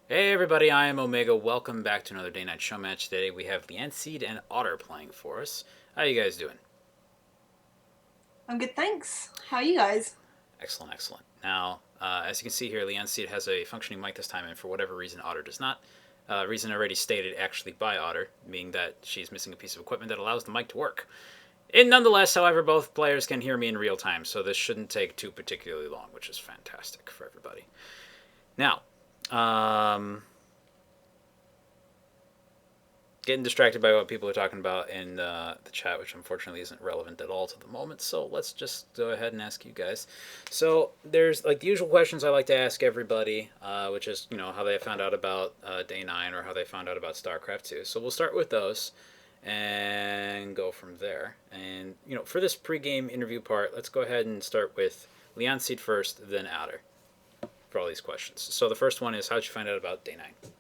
Hey everybody, I am Omega. Welcome back to another Day Night Show match. Today we have Leanseed and Ottr playing for us. How you guys doing? I'm good, thanks. How are you guys? Excellent, excellent. Now, as you can see here, Leanseed has a functioning mic this time, and for whatever reason, Ottr does not. Reason already stated actually by Ottr, meaning that she's missing a piece of equipment that allows the mic to work. And nonetheless, however, both players can hear me in real time, so this shouldn't take too particularly long, which is fantastic for everybody. Now, getting distracted by what people are talking about in the chat, which unfortunately isn't relevant at all to the moment. So let's just go ahead and ask you guys. So there's like the usual questions I like to ask everybody, which is how they found out about Day 9 or how they found out about StarCraft 2. So we'll start with those and go from there. And for this pregame interview part, let's go ahead and start with Leon Seed first, then Outer for all these questions. So the first one is, how'd you find out about Day 9?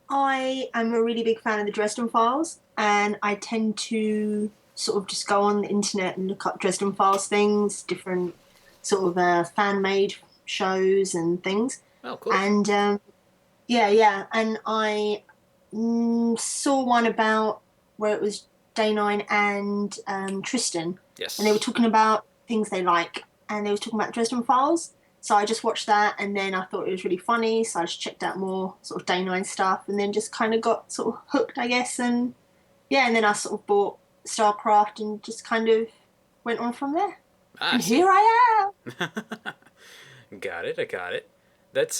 I am a really big fan of the Dresden Files, and I tend to sort of just go on the internet and look up Dresden Files things, different sort of fan made shows and things. Oh, cool. And yeah, and I saw one about where it was Day Nine and Tristan, and they were Yes. talking about things they like, and they were talking about Dresden Files. So I just watched that, and then I thought it was really funny. So I just checked out more sort of Day Nine stuff, and then just kind of got sort of hooked, I guess. And yeah, and then I sort of bought StarCraft and just kind of went on from there. Ah, I And see. here I am. Got it. I got it. That's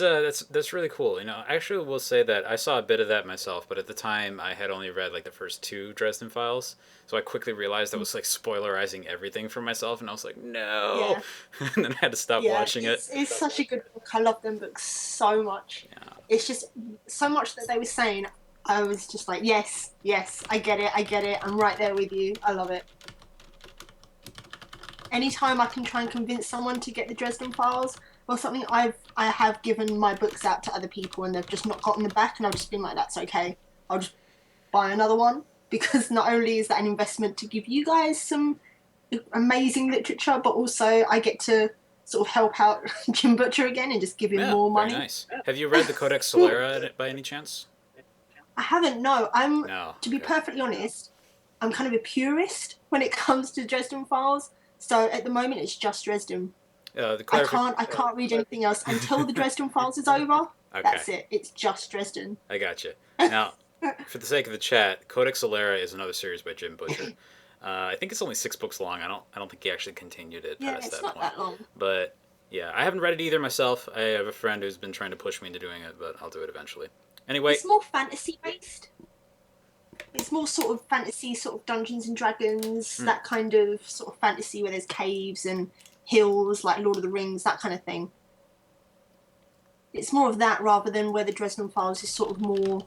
really cool. I actually will say that I saw a bit of that myself, but at the time I had only read like the first two Dresden Files, so I quickly realized I was like spoilerizing everything for myself, and I was like, no, Yeah, and then I had to stop yeah, watching it. it's such a good book. I love them books so much. Yeah. It's just so much that they were saying. I was just like, yes, yes, I get it, I get it. I'm right there with you. I love it. Anytime I can try and convince someone to get the Dresden Files or something, I have given my books out to other people and they've just not gotten them back, and I've just been like, that's okay. I'll just buy another one, because not only is that an investment to give you guys some amazing literature, but also I get to sort of help out Jim Butcher again and just give him Yeah, more very money. nice. Have you read the Codex Solera by any chance? I haven't. No, I'm No. to be Okay. perfectly honest. I'm kind of a purist when it comes to Dresden Files. So at the moment, it's just Dresden. The I clarific. can't. I can't read anything else until the Dresden Files is over. Okay, That's it. It's just Dresden. I got you. Now, for the sake of the chat, Codex Solera is another series by Jim Butcher. I think it's only 6 books long. I don't think he actually continued it Yeah, past it's that not point. that long. But yeah, I haven't read it either myself. I have a friend who's been trying to push me into doing it, but I'll do it eventually. Anyway, It's more fantasy based. It's more sort of fantasy, sort of Dungeons and Dragons, hmm, that kind of sort of fantasy where there's caves and hills, like Lord of the Rings, that kind of thing. It's more of that rather than where the Dresden Files is sort of more.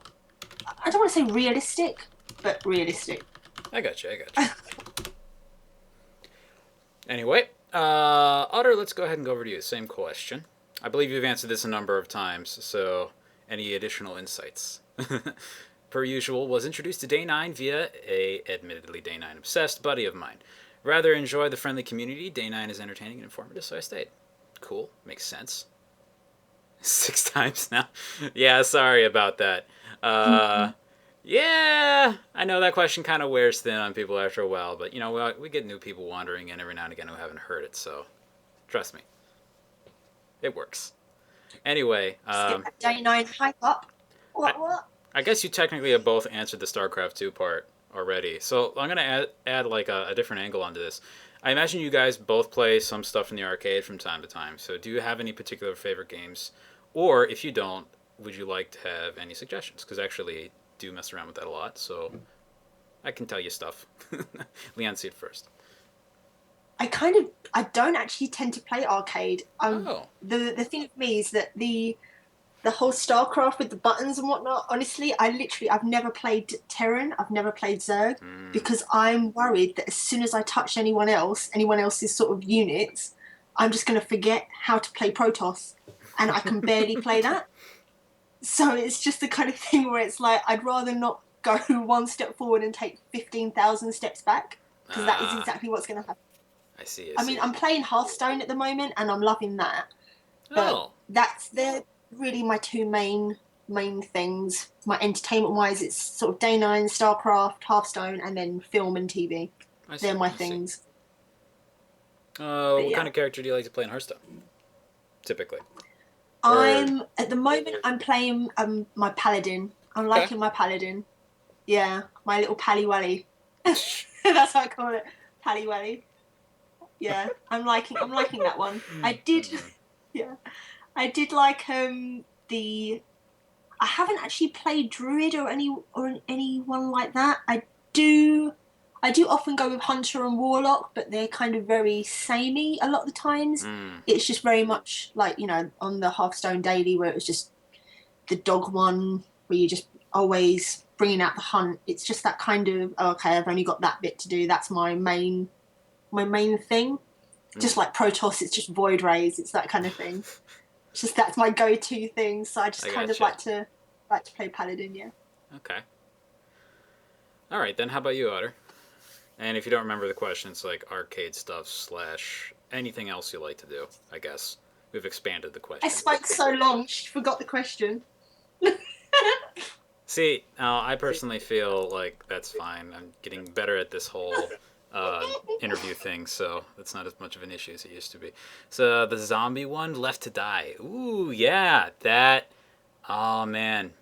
I don't want to say realistic, but realistic. I got you. I got you. Anyway, Otter, let's go ahead and go over to you. Same question. I believe you've answered this a number of times, so any additional insights? Per usual, was introduced to Day 9 via a admittedly Day 9 obsessed buddy of mine. Rather enjoy the friendly community. Day 9 is entertaining and informative, so I stayed. Cool, makes sense. 6 times now. Yeah, sorry about that. Uh, yeah, I know that question kind of wears thin on people after a while, but we get new people wandering in every now and again who haven't heard it, so trust me, it works. Anyway, Just get that day nine hype up. I, What? I guess you technically have both answered the StarCraft 2 part already. So I'm going to add like a different angle onto this. I imagine you guys both play some stuff in the arcade from time to time. So do you have any particular favorite games? Or if you don't, would you like to have any suggestions? Because actually, I do mess around with that a lot. So I can tell you stuff. Leon, see it first. I don't actually tend to play arcade. Oh. The thing with me is that the whole StarCraft with the buttons and whatnot. Honestly, I've never played Terran. I've never played Zerg, Mm. because I'm worried that as soon as I touch anyone else's sort of units, I'm just going to forget how to play Protoss, and I can barely play that. So it's just the kind of thing where it's like I'd rather not go one step forward and take 15,000 steps back, because that is Ah, exactly what's going to happen. I see, I I mean, see. I'm playing Hearthstone at the moment and I'm loving that, but Oh. that's there. really my two main things. My entertainment wise, it's sort of Day Nine, Starcraft, Hearthstone, and then film and TV. I They're see. my I see. things. But What kind yeah, of character do you like to play in Hearthstone, typically? Or I'm at the moment I'm playing my paladin. I'm okay. liking my paladin. Yeah, my little pally wally. That's what I call it, pally wally. Yeah, I'm liking that one. I did, yeah, I did like the. I haven't actually played druid or anyone like that. Do. I do often go with hunter and warlock, but they're kind of very samey a lot of the times. Mm, It's just very much like on the Hearthstone daily where it was just the dog one where you just always bringing out the hunt. It's just that kind of oh, okay. I've only got that bit to do. That's my main thing. Just mm. like Protoss, it's just void rays. It's that kind of thing. It's just that's my go-to thing. So I just I kind of gotcha. like to play paladin. Yeah. Okay. All right then. How about you, Otter? And if you don't remember the question, it's like arcade stuff slash anything else you like to do. I guess we've expanded the I question. spoke so long, she forgot the question. See, I personally feel like that's fine. I'm getting better at this whole interview thing, so that's not as much of an issue as it used to be. So the zombie one, Left to Die. Ooh, yeah, that. Oh man,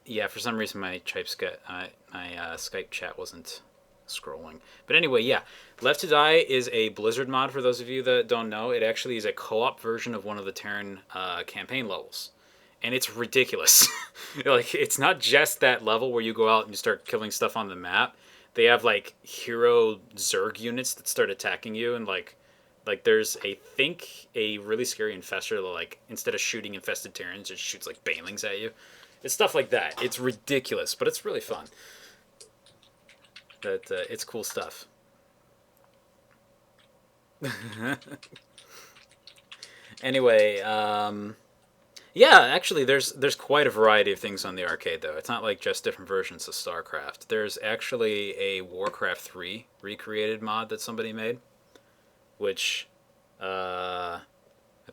yeah. For some reason, my Skype chat wasn't scrolling. But anyway, yeah, Left to Die is a Blizzard mod. For those of you that don't know, it actually is a co-op version of one of the Terran campaign levels, and it's ridiculous. Like it's not just that level where you go out and you start killing stuff on the map. They have like hero Zerg units that start attacking you, and like there's a really scary infestor that like instead of shooting infested Terrans, just shoots like banelings at you. It's stuff like that. It's ridiculous, but it's really fun. That it's cool stuff. Anyway, yeah, actually, there's quite a variety of things on the arcade though. It's not like just different versions of StarCraft. There's actually a Warcraft 3 recreated mod that somebody made, which I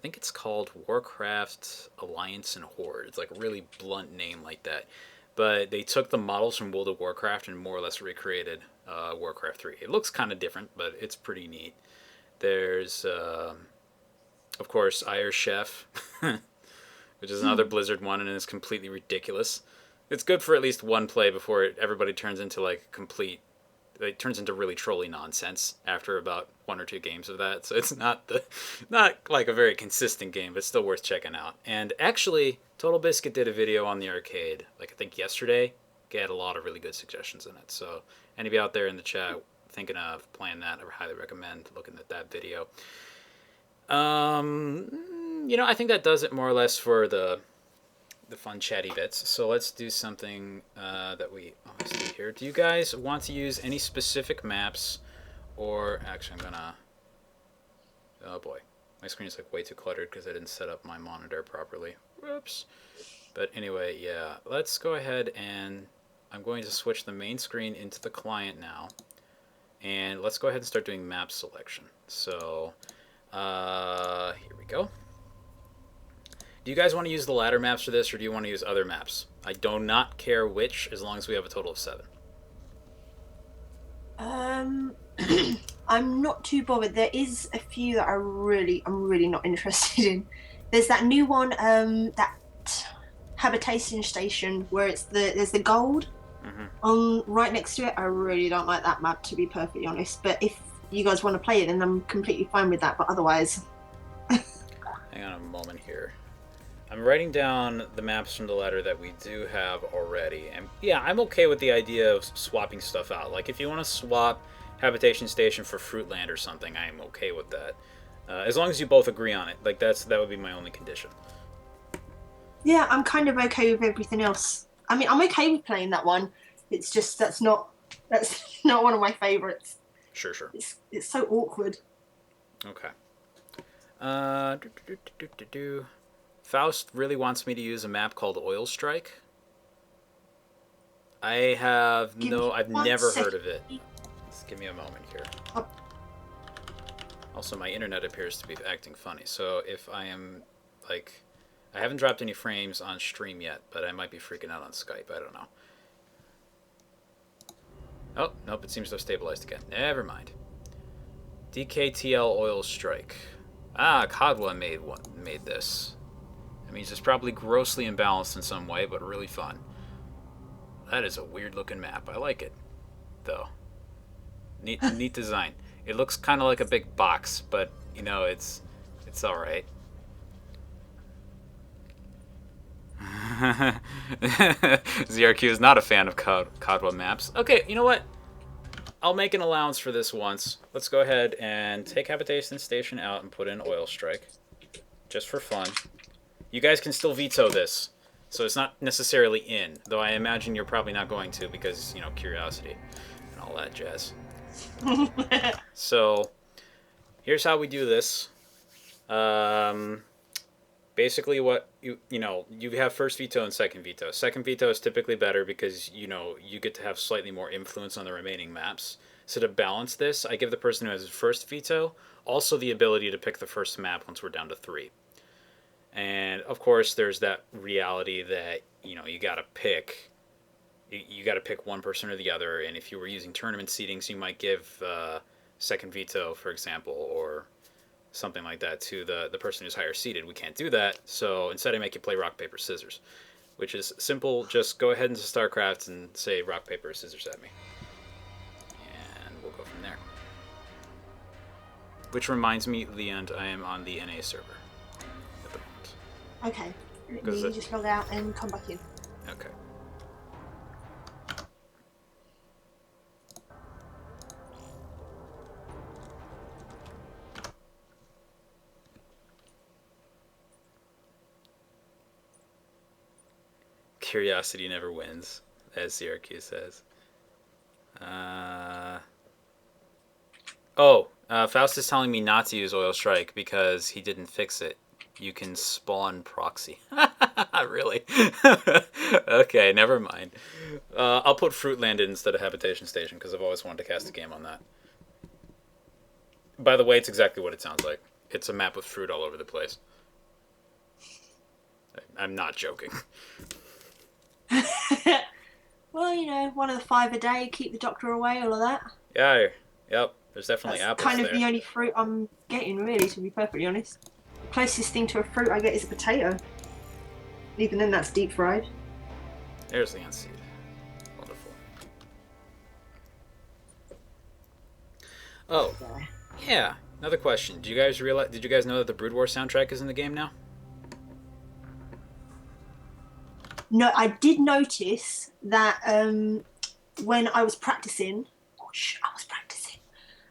think it's called Warcraft Alliance and Horde. It's like a really blunt name like that. But they took the models from World of Warcraft and more or less recreated Warcraft 3. It looks kind of different, but it's pretty neat. There's, of course, Iron Chef, which is another Blizzard one, and it's completely ridiculous. It's good for at least one play before everybody turns into like complete. It turns into really trolly nonsense after about one or two games of that. So it's not like a very consistent game, but still worth checking out. And actually, Total Biscuit did a video on the arcade, like I think yesterday. He had a lot of really good suggestions in it. So anybody out there in the chat thinking of playing that, I highly recommend looking at that video. I think that does it more or less for the fun chatty bits. So let's do something that we always do here. Do you guys want to use any specific maps, or actually, I'm gonna. Oh boy, my screen is like way too cluttered because I didn't set up my monitor properly. Whoops. But anyway, yeah, let's go ahead and I'm going to switch the main screen into the client now, and let's go ahead and start doing map selection. So here we go. Do you guys want to use the ladder maps for this, or do you want to use other maps? I do not care which, as long as we have a total of 7. Um, I'm not too bothered. There is a few that I'm really not interested in. There's that new one, that habitation station where there's the gold Mm-hmm. on right next to it. I really don't like that map, to be perfectly honest. But if you guys want to play it, then I'm completely fine with that. But otherwise, Hang on a moment here. I'm writing down the maps from the ladder that we do have already. And yeah, I'm okay with the idea of swapping stuff out. Like if you want to swap Habitation Station for Fruitland or something, I am okay with that. As long as you both agree on it. Like that would be my only condition. yeah, I'm kind of okay with everything else. I mean, I'm okay with playing that one. It's just that's not one of my favorites. Sure, sure. It's so awkward. Okay. Uh, do, do, do, do, do, do. Faust really wants me to use a map called Oil Strike. Give me I've one never heard second. of it. Just give me a moment here. Oh, Also, my internet appears to be acting funny. So if I am like, I haven't dropped any frames on stream yet, but I might be freaking out on Skype. I don't know. Oh, nope, it seems to have stabilized again. Never mind. DKTL Oil Strike. Ah, Kadwa made this. That means it's probably grossly imbalanced in some way, but really fun. That is a weird looking map. I like it, though. Neat design. It looks kind of like a big box, but you know it's all right. ZRQ is not a fan of Kadwa maps. Okay, you know what? I'll make an allowance for this once. Let's go ahead and take Habitation Station out and put in Oil Strike. Just for fun. You guys can still veto this. So it's not necessarily in, though I imagine you're probably not going to because, you know, curiosity and all that jazz. So, here's how we do this. Basically what you have first veto and second veto. Second veto is typically better because you get to have slightly more influence on the remaining maps. So to balance this, I give the person who has first veto also the ability to pick the first map once we're down to 3. And of course there's that reality that you got to pick one person or the other, and if you were using tournament seedings you might give second veto, for example, or something like that to the person who's higher seeded. We can't do that, so instead I make you play rock, paper, scissors, which is simple. Just go ahead into StarCraft and say rock, paper, scissors at me. And we'll go from there. Which reminds me, Leand, I am on the NA server at the moment. Okay. Let me just log out and come back in. Okay. Curiosity never wins, as CRQ says. Faust is telling me not to use Oil Strike because he didn't fix it. You can spawn proxy. Really? Okay, never mind. I'll put Fruitland in instead of Habitation Station because I've always wanted to cast a game on that. By the way, it's exactly what it sounds like. It's a map with fruit all over the place. I'm not joking. Well, one of the 5 a day, keep the doctor away, all of that. Yeah, yep. There's definitely That's apples kind of there. the only fruit I'm getting, really, to be perfectly honest. The closest thing to a fruit I get is a potato. Even then, that's deep fried. There's the unseed. Wonderful. Oh, yeah. Another question. Did you guys know that the Brood War soundtrack is in the game now? No, I did notice that when I was practicing,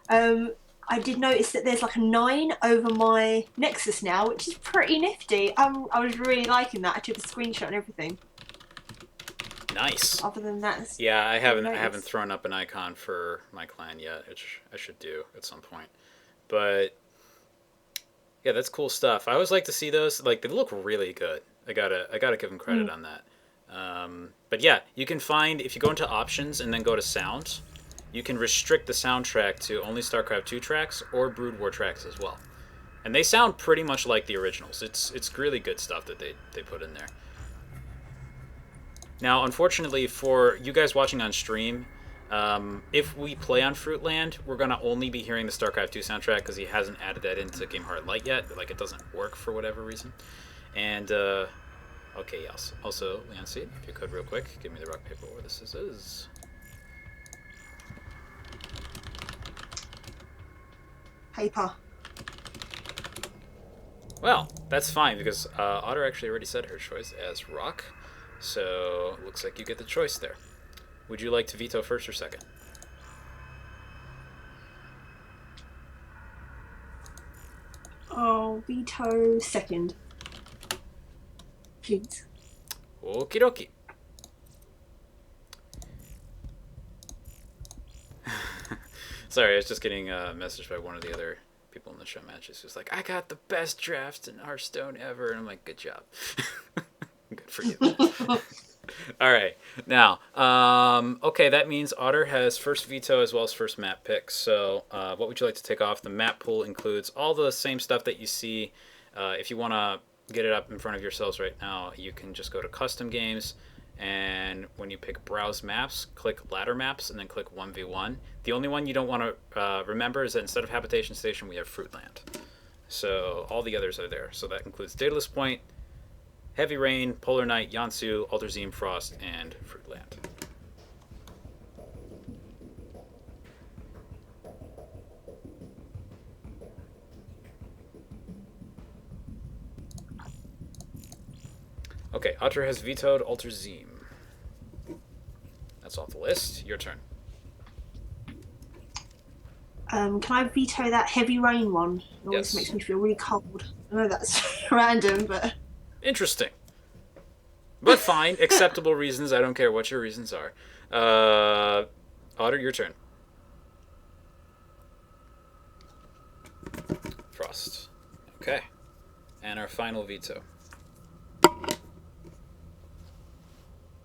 I did notice that there's like a 9 over my Nexus now, which is pretty nifty. I was really liking that. I took a screenshot and everything. Nice. Other than that, yeah, I haven't thrown up an icon for my clan yet, which I should do at some point. But yeah, that's cool stuff. I always like to see those. Like, they look really good. I gotta give them credit on that. But yeah, you can find, if you go into options and then go to sound, you can restrict the soundtrack to only StarCraft 2 tracks or Brood War tracks as well. And they sound pretty much like the originals. It's really good stuff that they put in there. Now, unfortunately for you guys watching on stream, if we play on Fruitland, we're going to only be hearing the StarCraft 2 soundtrack because he hasn't added that into Game Heart Lite yet. Like, it doesn't work for whatever reason. And, okay, yes. Also, Leon Seed, if you could real quick, give me the rock, paper, or the scissors. paper. Well, that's fine because Ottr actually already said her choice as rock. So, looks like you get the choice there. Would you like to veto first or second? I'll veto second. Please. Okie dokie. Sorry, I was just getting a message by one of the other people in the show matches who's like, I got the best draft in Hearthstone ever. And I'm like, good job. Good for you. All right. Now, okay, that means Ottr has first veto as well as first map pick. So what would you like to take off? The map pool includes all the same stuff that you see. If you want to get it up in front of yourselves right now, you can just go to Custom Games, and when you pick Browse Maps, click Ladder Maps, and then click 1v1. The only one you don't want to remember is that instead of Habitation Station, we have Fruitland. So all the others are there. So that includes Daedalus Point, Heavy Rain, Polar Night, Yansu, Alterzim Frost, and Fruitland. Okay, Ottr has vetoed Alterzim. That's off the list. Your turn. Can I veto that heavy rain one? It always Yes. makes me feel really cold. I know that's random, but Interesting. But fine. Acceptable reasons. I don't care what your reasons are. Ottr, your turn. Frost. Okay. And our final veto.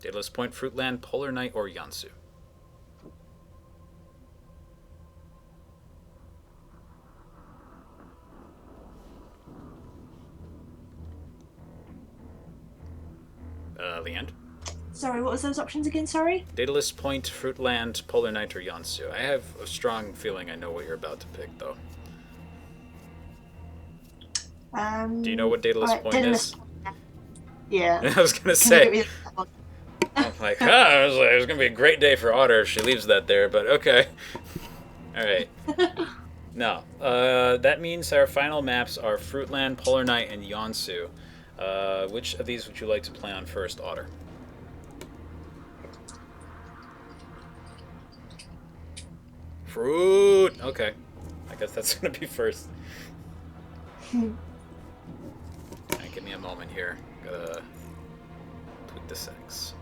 Daedalus Point, Fruitland, Polar Night, or Yansu. The end. sorry, what was those options again? Sorry. Daedalus Point, Fruitland, Polar Night, or Yansu. I have a strong feeling I know what you're about to pick, though. Do you know what Daedalus right, Point Daedalus is? Point. Yeah. I was gonna Can you say. get me that one? I'm like, I was like, it's gonna be a great day for Otter if she leaves that there, but okay. All right. No. That means our final maps are Fruitland, Polar Night, and Yansu. Which of these would you like to play on first, Otter? Fruit. Okay. I guess that's gonna be first. Alright, give me a moment here. Gotta tweak the settings.